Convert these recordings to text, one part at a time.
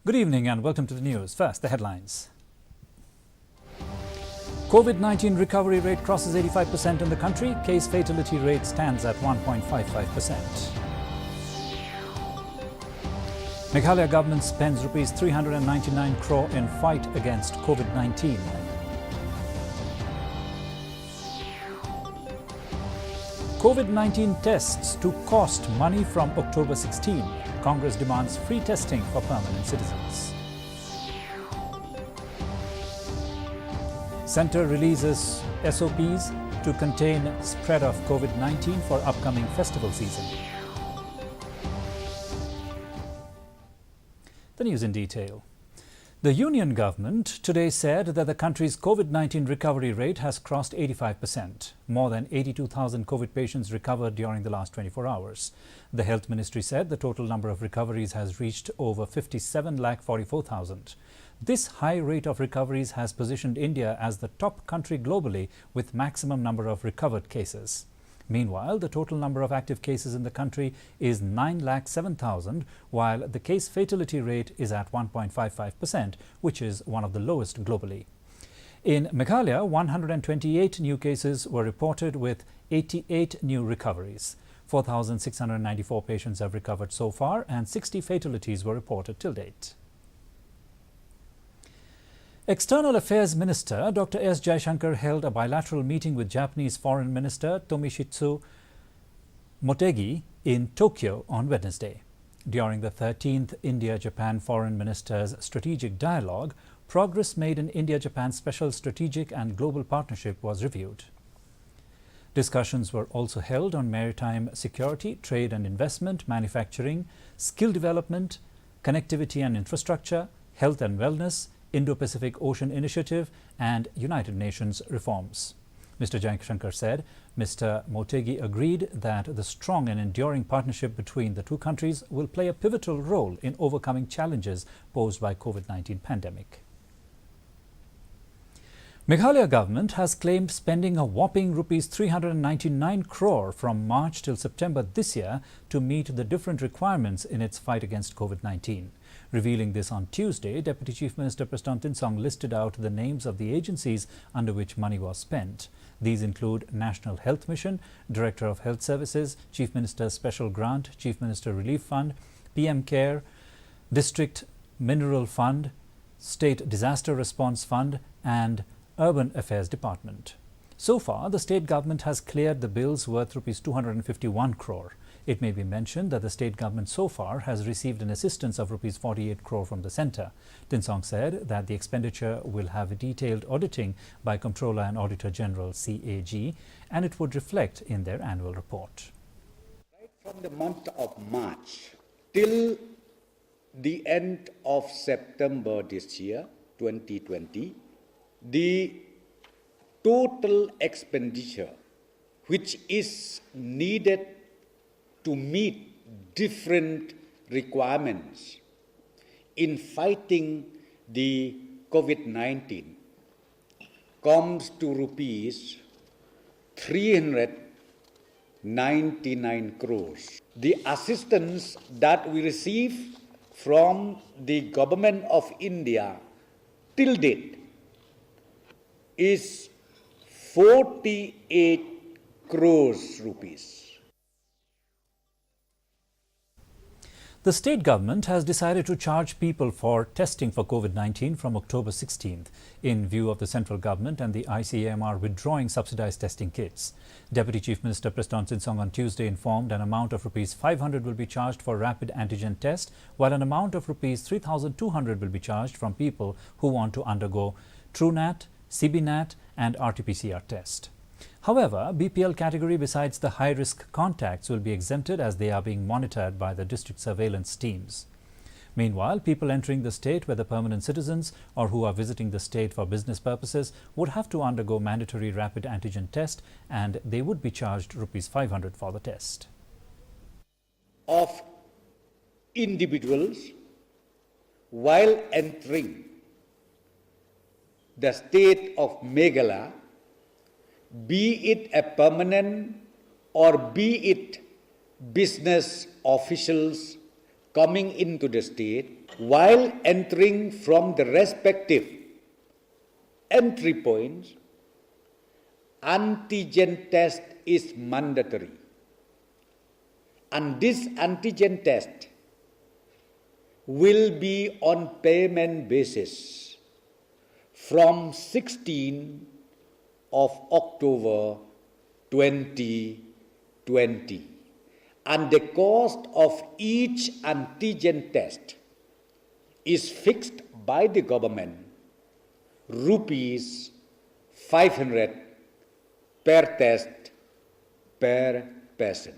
Good evening and welcome to the news. First, the headlines. COVID-19 recovery rate crosses 85% in the country. Case fatality rate stands at 1.55%. Meghalaya government spends Rs 399 crore in fight against COVID-19. COVID-19 tests to cost money from October 16. Congress demands free testing for permanent citizens. Centre releases SOPs to contain spread of COVID-19 for upcoming festival season. The news in detail. The Union government today said that the country's COVID-19 recovery rate has crossed 85%. More than 82,000 COVID patients recovered during the last 24 hours. The Health Ministry said the total number of recoveries has reached over 57,44,000. This high rate of recoveries has positioned India as the top country globally with maximum number of recovered cases. Meanwhile, the total number of active cases in the country is 907,000, while the case fatality rate is at 1.55%, which is one of the lowest globally. In Meghalaya, 128 new cases were reported with 88 new recoveries. 4,694 patients have recovered so far and 60 fatalities were reported till date. External Affairs Minister Dr. S. Jaishankar held a bilateral meeting with Japanese Foreign Minister Toshimitsu Motegi in Tokyo on Wednesday. During the 13th India-Japan Foreign Ministers' Strategic Dialogue, progress made in India-Japan Special Strategic and Global Partnership was reviewed. Discussions were also held on maritime security, trade and investment, manufacturing, skill development, connectivity and infrastructure, health and wellness, Indo-Pacific Ocean Initiative and United Nations reforms. Mr. Jaishankar said Mr. Motegi agreed that the strong and enduring partnership between the two countries will play a pivotal role in overcoming challenges posed by COVID-19 pandemic. Meghalaya government has claimed spending a whopping Rs 399 crore from March till September this year to meet the different requirements in its fight against COVID-19. Revealing this on Tuesday, Deputy Chief Minister Prasthant Tinsong listed out the names of the agencies under which money was spent. These include National Health Mission, Director of Health Services, Chief Minister's Special Grant, Chief Minister Relief Fund, PM Care, District Mineral Fund, State Disaster Response Fund and Urban Affairs Department. So far, the state government has cleared the bills worth Rs 251 crore. It may be mentioned that the state government so far has received an assistance of Rs 48 crore from the centre. Tinsong said that the expenditure will have detailed auditing by Comptroller and Auditor General CAG and it would reflect in their annual report. Right from the month of March till the end of September this year, 2020, the total expenditure which is needed to meet different requirements in fighting the COVID-19 comes to Rs 399 crores. The assistance that we receive from the Government of India till date is 48 crores rupees. The state government has decided to charge people for testing for COVID-19 from October 16th in view of the central government and the ICAMR withdrawing subsidized testing kits. Deputy Chief Minister Prasthant Tinsong on Tuesday informed an amount of Rs 500 will be charged for rapid antigen test, while an amount of Rs 3,200 will be charged from people who want to undergo TrueNat, CBNat and RT-PCR test. However, BPL category besides the high-risk contacts will be exempted as they are being monitored by the district surveillance teams. Meanwhile, people entering the state, whether permanent citizens or who are visiting the state for business purposes, would have to undergo mandatory rapid antigen test and they would be charged Rs 500 for the test. Of individuals while entering the state of Meghalaya, be it a permanent or be it business officials, coming into the state while entering from the respective entry points, antigen test is mandatory. And this antigen test will be on payment basis from 16 of October 2020. And the cost of each antigen test is fixed by the government, rupees 500 per test per person.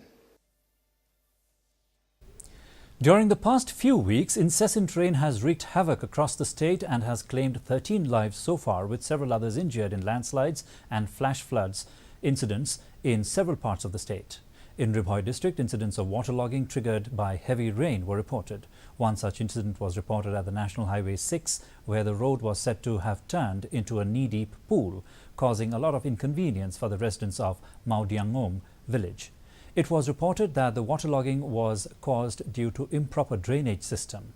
During the past few weeks, incessant rain has wreaked havoc across the state and has claimed 13 lives so far, with several others injured in landslides and flash floods incidents in several parts of the state. In Ribhoi district, incidents of waterlogging triggered by heavy rain were reported. One such incident was reported at the National Highway 6, where the road was said to have turned into a knee-deep pool, causing a lot of inconvenience for the residents of Maudiangom village. It was reported that the waterlogging was caused due to improper drainage system.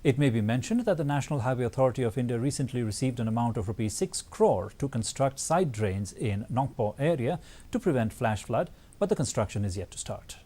It may be mentioned that the National Highway Authority of India recently received an amount of Rs 6 crore to construct side drains in Nongpo area to prevent flash flood, but the construction is yet to start.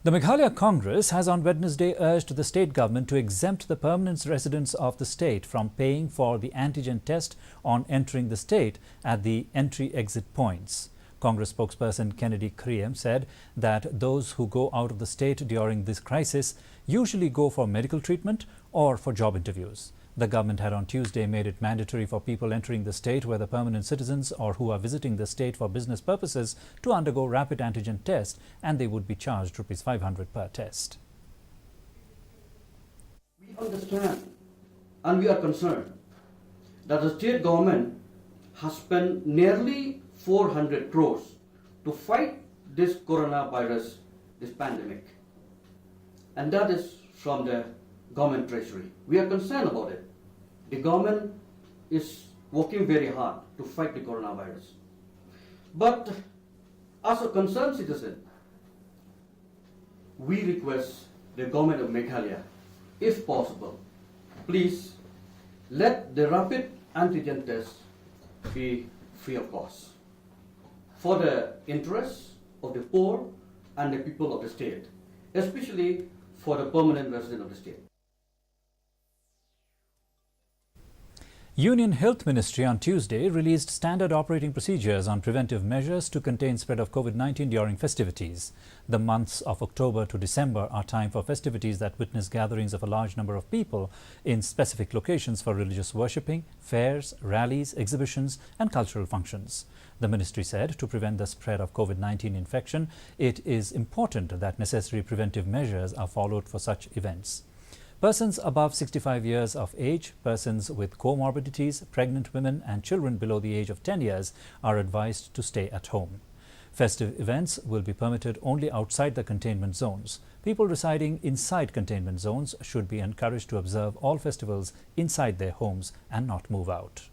The Meghalaya Congress has on Wednesday urged the state government to exempt the permanent residents of the state from paying for the antigen test on entering the state at the entry-exit points. Congress spokesperson Kennedy Kriem said that those who go out of the state during this crisis usually go for medical treatment or for job interviews. The government had on Tuesday made it mandatory for people entering the state, whether permanent citizens or who are visiting the state for business purposes, to undergo rapid antigen test, and they would be charged Rs 500 per test. We understand and we are concerned that the state government has spent nearly 400 crores to fight this coronavirus, this pandemic, and that is from the government treasury. We are concerned about it. The government is working very hard to fight the coronavirus. But as a concerned citizen, we request the government of Meghalaya, if possible, please let the rapid antigen test be free of cost for the interests of the poor and the people of the state, especially for the permanent resident of the state. Union Health Ministry on Tuesday released standard operating procedures on preventive measures to contain spread of COVID-19 during festivities. The months of October to December are time for festivities that witness gatherings of a large number of people in specific locations for religious worshipping, fairs, rallies, exhibitions and cultural functions. The ministry said to prevent the spread of COVID-19 infection, it is important that necessary preventive measures are followed for such events. Persons above 65 years of age, persons with comorbidities, pregnant women and children below the age of 10 years are advised to stay at home. Festive events will be permitted only outside the containment zones. People residing inside containment zones should be encouraged to observe all festivals inside their homes and not move out.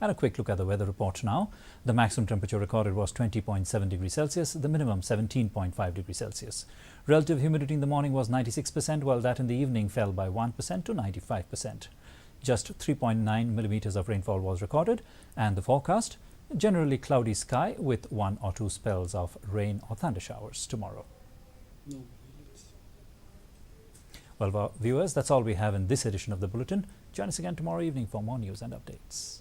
And a quick look at the weather report now. The maximum temperature recorded was 20.7 degrees Celsius, the minimum 17.5 degrees Celsius. Relative humidity in the morning was 96%, while that in the evening fell by 1% to 95%. Just 3.9 millimeters of rainfall was recorded, and the forecast, generally cloudy sky with 1 or 2 spells of rain or thunder showers tomorrow. Well, viewers, that's all we have in this edition of the Bulletin. Join us again tomorrow evening for more news and updates.